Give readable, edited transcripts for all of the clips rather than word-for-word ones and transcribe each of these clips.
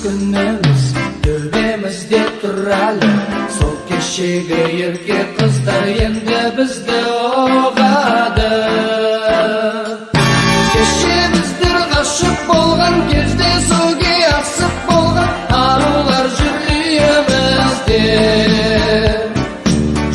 күніміз төбемізде тұралы, сол кешегі ерке қыздар енді бізді оғады. Кешеміздер ғашық болған кезде, суге асып болған арулар жүр үйімізде.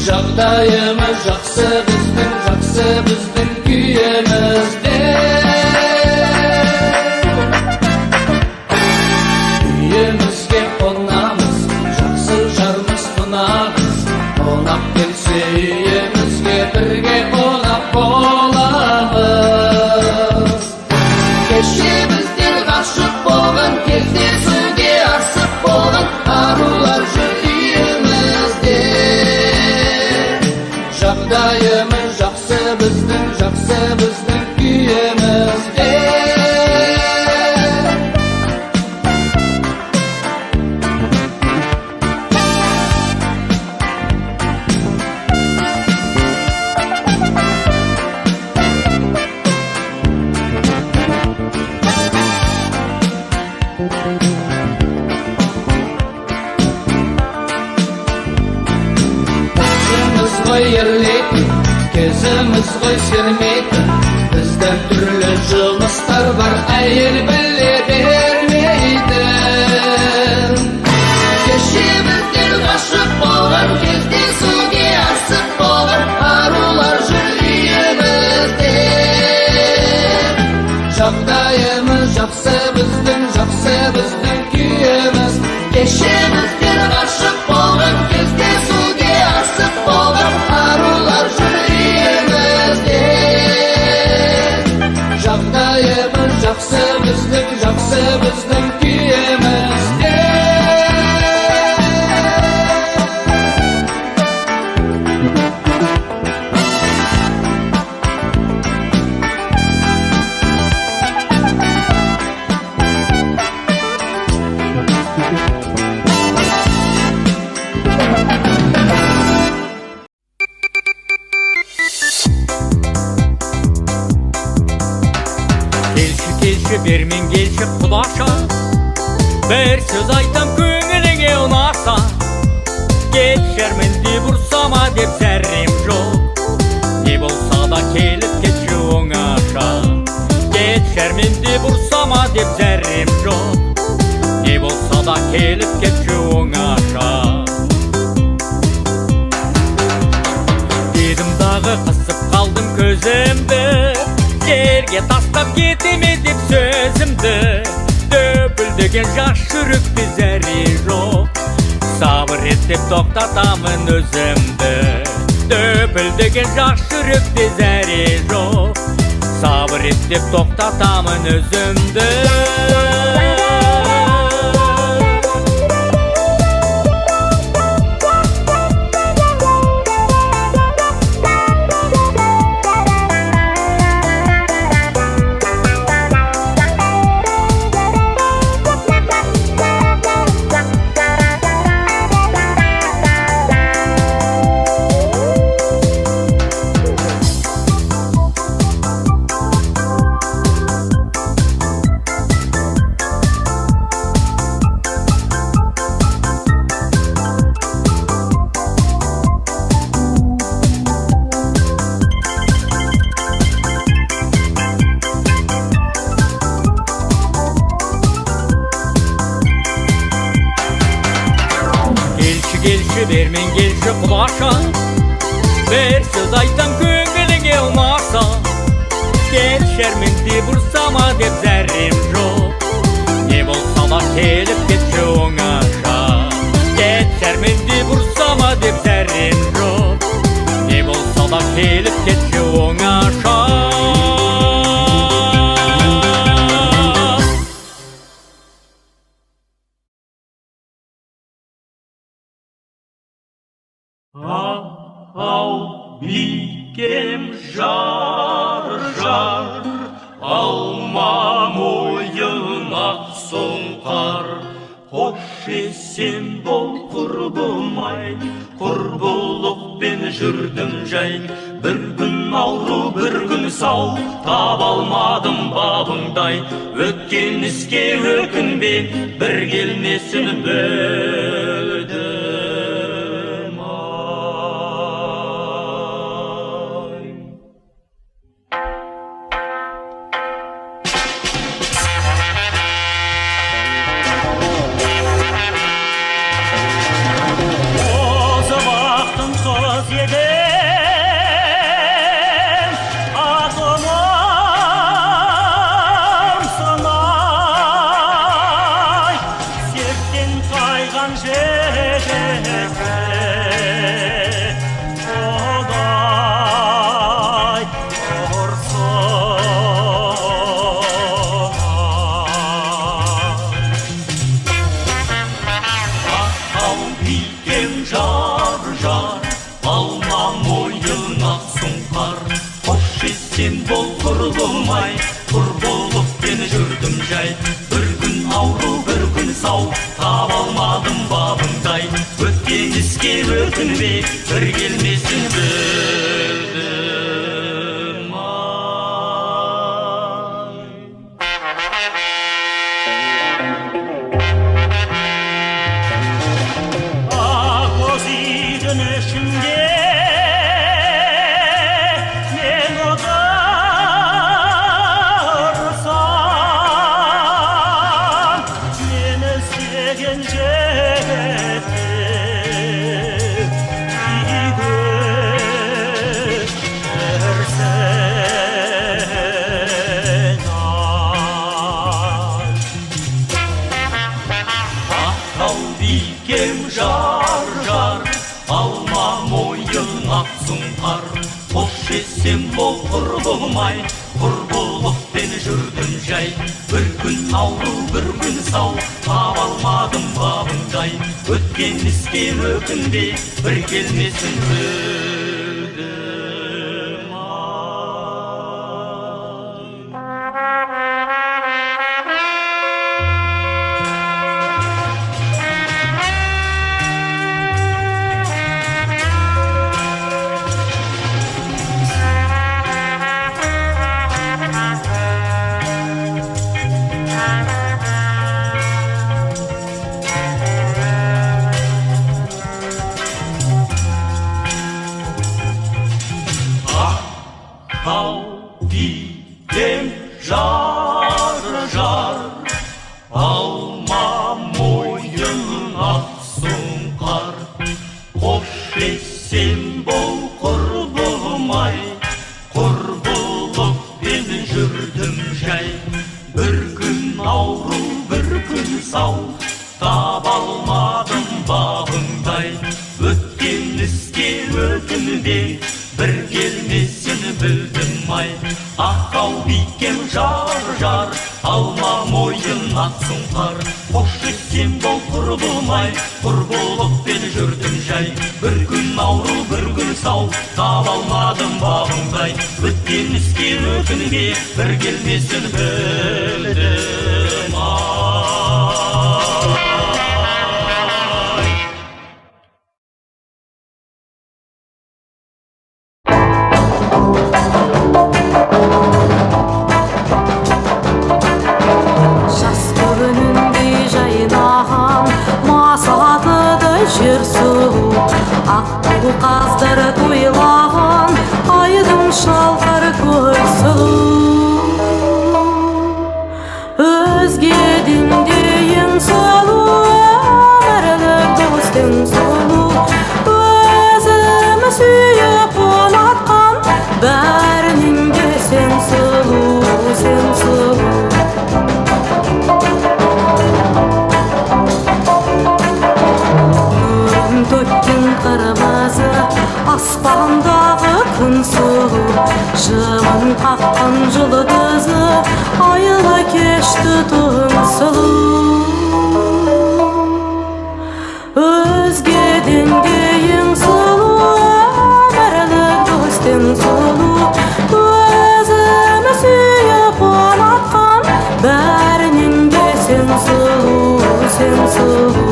Жағдайымыз жақсы біздің күйімізде. Үйімізге қонамыз, жақсы жармыз қонағыз. Қонақ келсе үйімізге бірге қонақ боламыз. Кешеміздер ғашық болған кезде, суге асып болған арулар жүр үйімізде. Жағдайымыз жақсы біздің күйімізде. Кезіміз ғой ерлейтін, кезіміз ғой сермейтін, біздің түрлі жұмыстар бар, әйел біле бермейтін. Кешеміздер ғашық болған кезде, суге асып болған арулар жүр үйімізде. Жағдайымыз жақсы біздің күйіміз. Кешеміздер ғашық болған кезде, суге асып болған арулар жүр үйімізде. Жағдайымыз жақсы біздің күйімізде. Келші бермен келші құлаша, бір сөз айтам көңіліңе ұнаса. Кешірмін деп ұрсама деп зәррем жоқ, не болса да келіп кетші оңаша. Кешірмін деп ұрсама деп зәррем жоқ, не болса да келіп кетші оңаша. Дедім дағы қысып қалдым көзімді, жерге тастап кетеме деп сөзімді. Дөпілдеген жас жүректе зәре жоқ, сабыр ет деп тоқтатамын өзімді. Дөпілдеген жас жүректе зәре жоқ, сабыр ет деп тоқтатамын өзімді. Келші бермен келші құлаша, бір сөз айтам көңіліңе ұнаса. Кешірмін деп ұрсама деп зәррем жоқ, не болса да келіп кетші оңаша. Кешірмін деп ұрсама деп зәррем жоқ, не болса да келіп кетші оңаша. Ау, бикем жар, алма мойын ақ сұңқар. Қош есен бол құрбым-ай, құрбылықпен жүрдім жай. Bir gün avrу бір күн сау, таба алмадым бабыңдай. Өткен іске өкінбе, бір келмесін білдім ай. Осы бақтың қыз еді сен бол құрбым-ай, құр болып мен жүрдім жай. Бір күн ауру, бір күн сау, таба алмадым бабыңдай. Өткен іске өкінбе, бір келмесін білдім ай. Ақ боз үйдің ішінде сен бол құрбым-ай, құр болып мен жүрдім жай. Бір күн ауру, бір күн сау, таба алмадым бабыңдай. Өткен іске өкінбе, бір келмесін білдім аспандағы күн сұлу, жымын қаққан жұлдызы, айлы кешті түн сұлу. Өзгеден де ең сұлу, өмірлік достың сұлу, өзімі сүйіп ұнатқан, бәрінен де сен сұлу, сен сұлу.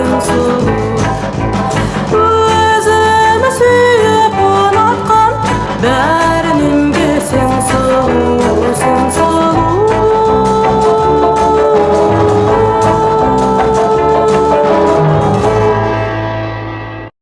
күн суық